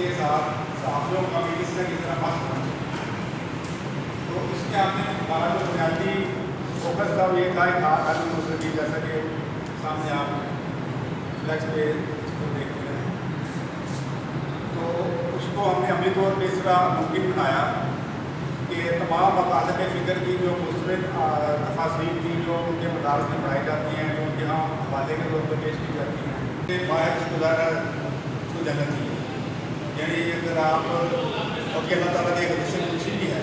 کے ساتھ صحافیوں کا بھی کس طرح بات کرنا چاہیے. تو اس کے آپ نے ہمارا جو بنیادی فوکس تھا وہ یہ تھا کہ تعلیم دوسرے کی جیسا کہ سامنے آپ فلیکس پہ اس کو دیکھ رہے ہیں. تو اس کو ہم نے عملی طور پہ اس طرح ممکن بنایا کہ تمام مقاصد فکر کی جو مثبت تفاصیل تھی جو ان کے مدارس میں پڑھائی جاتی ہیں جو ان کے یہاں حوالے کے طور پر پیش کی جاتی ہیں کہ باہر اس گزارا اس کو جانا چاہیے. یعنی اگر آپ کیونکہ اللہ تعالیٰ کی ایک حدیث خوشی بھی ہے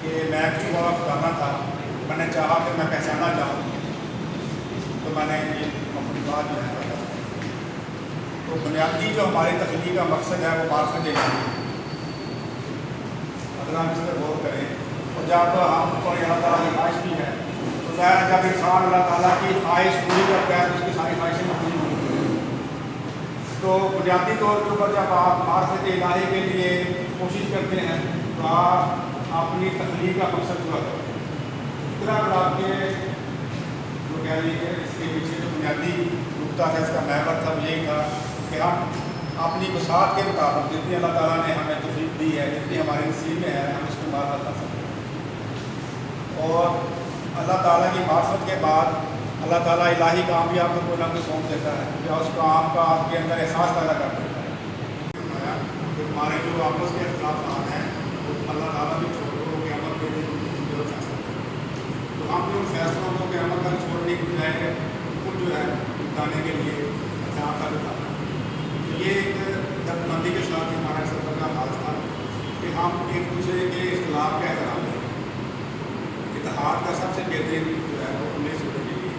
کہ میں کیوں وہاں خزانہ تھا, میں نے چاہا کہ میں پہچانا جاؤں تو میں نے یہ اپنی بات جو ہے پیدا کی. تو بنیادی جو ہماری تخلیق کا مقصد ہے وہ معرفت الہی. اگر ہم اس پر غور کریں اور جب ہم پر اللہ تعالیٰ کی خواہش بھی ہے تو ظاہر ہے جب انسان اللہ تعالیٰ کی خواہش پوری کرتا ہے تو اس کی ساری خواہشیں پوری ہوتی ہیں. تو بنیادی طور کے اوپر جب آپ معرفت الہی کے لیے کوشش کرتے ہیں تو آپ اپنی تخلیق کا مقصد پورا کرتے ہیں. اس طرح اگر آپ کے جو کہہ لیجیے اس کے پیچھے جو بنیادی نقطہ تھا اس کا محور تھا وہ یہی تھا کہ ہم اپنی وسعت کے مطابق جتنی اللہ تعالیٰ نے ہمیں توفیق دی ہے, جتنی ہمارے نصیب میں ہے, ہم اس کو معرفت حاصل کریں. اور اللہ تعالیٰ کی معرفت کے بعد اللہ تعالیٰ الہی کام بھی آپ کو کوئی نہ کوئی سونپ دیتا ہے یا اس کام کا آپ کے اندر احساس پیدا کر دیتا ہے. کہ ہمارے جو آپس کے اختلافات ہیں وہ اللہ تعالیٰ بھی چھوڑ دو کہ عمل کے لیے فیصلہ کریں. تو ہم ان فیصلوں کو کہ عمل کر چھوڑنے کی بجائے خود جو ہے بتانے کے لیے اچھا کا بتانا. یہ ایک دردمندی کے ساتھ ہمارا سفر کا آغاز تھا کہ ہم ایک دوسرے کے اختلاف کا احترام کریں. اتحاد کا سب سے بہترین جو ہے وہ انہیں سوچنے کے لیے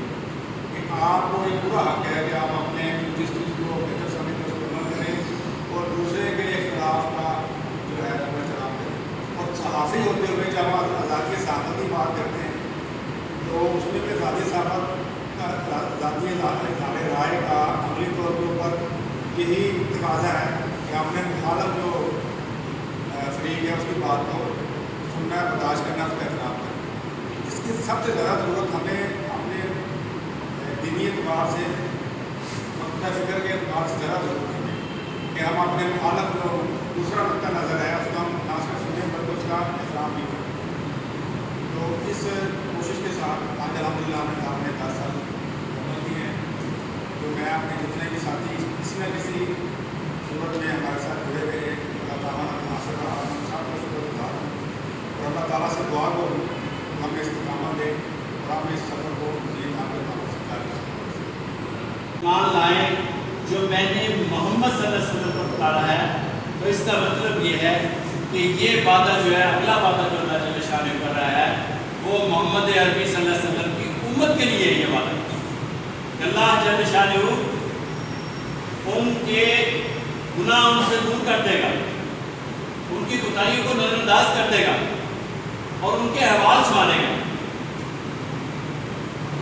کہ آپ کو ایک پورا حق ہے کہ آپ اپنے جس چیز کو بہتر سمجھتے اس کو عمل کریں اور دوسرے کے اختلاف کا جو ہے وہ احترام کریں. اور صحافی ہوتے ہوئے جب ہم آزادی صحافت کی بات کرتے ہیں تو اس میں ذاتی صحافت ذاتی اظہار رائے کا عملی طور کے اوپر یہی تقاضا ہے کہ ہم نے مخالف جو فریق ہے اس کی بات کو سننا برداشت کرنا, اس کا احترام کرنا. اس کی سب سے زیادہ ضرورت ہمیں اپنے دینی اعتبار سے نقطۂ فکر کے اعتبار سے زیادہ ضرورت ہے کہ ہم اپنے مخالف جو دوسرا نقطہ نظر ہے اس کو ہم نہ صرف سنیں بلکہ اس کا احترام بھی کریں. تو اس کوشش کے ساتھ آج الحمدللہ ہم نے اپنے 10 سال عمل کیے ہیں. تو میں اپنے جتنے بھی ساتھی کسی نہ کسی صورت میں ہمارے ساتھ جڑے ہوئے ہیں اللہ تعالیٰ نے حاصل رہا ہم سب کو شکر گزار ہوں اور اللہ تعالیٰ سے دعا کو ہمیں استقامت دے اور ہم اس سفر کو مزید آگے بڑھا سکتا مان لائیں جو میں نے محمد صلی اللہ علیہ وسلم کو بتایا ہے. تو اس کا مطلب یہ ہے کہ یہ وعدہ جو ہے اگلا وعدہ جو اللہ جل شانہ کر رہا ہے وہ محمد عربی صلی اللہ علیہ وسلم کی امت کے لیے یہ وعدہ کہ اللہ جل شانہ ان کے گناہ ان سے دور کر دے گا, ان کی کوتاہیوں کو نظر انداز کر دے گا اور ان کے احوال سنبھالے گا.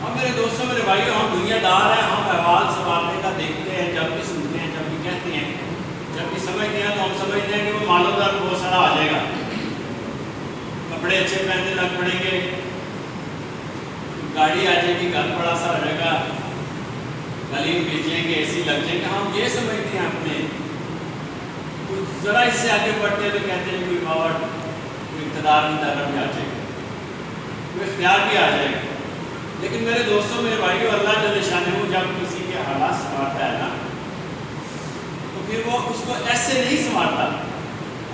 اب میرے دوستوں میرے بھائیوں ہم دنیا دار ہیں, ہم احوال سنبھالنے کا دیکھتے ہیں, جب بھی سنتے ہیں, جب بھی کہتے ہیں, جب بھی سمجھتے ہیں تو ہم سمجھتے ہیں کہ وہ مال و دار بہت سارا آ جائے گا, کپڑے اچھے پہننے لگ پڑیں گے, گاڑی آ جائے گی, گھر بڑا سا ہو جائے گا, گلیم بھیجیں گے, اے سی لگ جائیں گے. ہم یہ سمجھتے ہیں اپنے کچھ ذرا اس سے آگے بڑھتے ہیں تو کہتے ہیں کوئی پاور کوئی اقتدار کی طرف بھی آ جائے گا, کوئی اختیار بھی آ جائے گا. لیکن میرے دوستوں میرے بھائیوں اللہ جل شانہ جب کسی کے حالات سنبھالتا ہے نا تو پھر وہ اس کو ایسے نہیں سنبھالتا,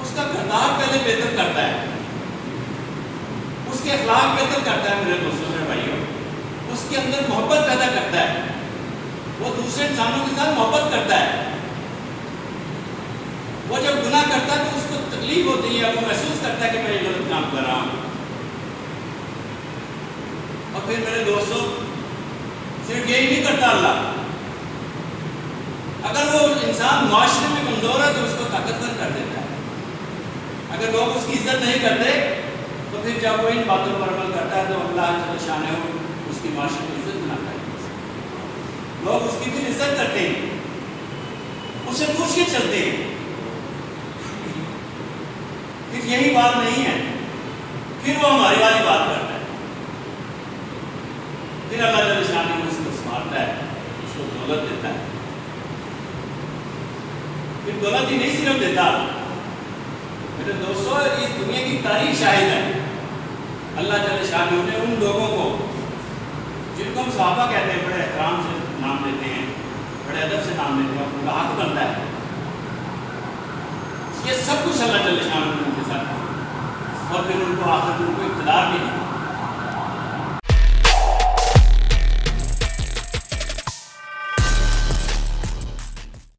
اس کا کردار پہلے بہتر کرتا ہے, اس کے اخلاق بہتر کرتا ہے. میرے دوستوں میرے بھائیوں اس کے اندر محبت پیدا کرتا ہے, وہ دوسرے انسانوں کے ساتھ محبت کرتا ہے. وہ جب گناہ کرتا ہے تو اس کو تکلیف ہوتی ہے, وہ محسوس کرتا ہے کہ میں یہ غلط کام کر رہا ہوں. اور پھر میرے دوستوں صرف یہی نہیں کرتا اللہ, اگر وہ انسان معاشرے میں کمزور ہے تو اس کو طاقتور کر دیتا ہے. اگر لوگ اس کی عزت نہیں کرتے تو پھر جب وہ ان باتوں پر عمل کرتا ہے تو اللہ جل شانہ اس کی معاشرے میں عزت بناتا ہے. لوگ اس کی پھر عزت کرتے ہیں, اس سے پوچھ کے چلتے ہیں. پھر یہی بات نہیں ہے, پھر وہ ہماری والی بات کرتا ہے. پھر اللہ جل شانہ اس کو سنبھالتا ہے, اس کو دولت دیتا ہے. پھر دولت ہی نہیں صرف دیتا میرے دوستوں، اس دنیا کی تاریخ شاہد ہے اللہ جل شانہ نے ان لوگوں کو جن کو ہم صحابہ کہتے ہیں، بڑے احترام سے نام لیتے ہیں، بڑے ادب سے نام لیتے ہیں، ان کا حق بنتا ہے، یہ سب کچھ اللہ جل شانہ نے ان کے ساتھ کیا، اور پھر ان کو آخر میں ان کو اقتدار بھی دیا۔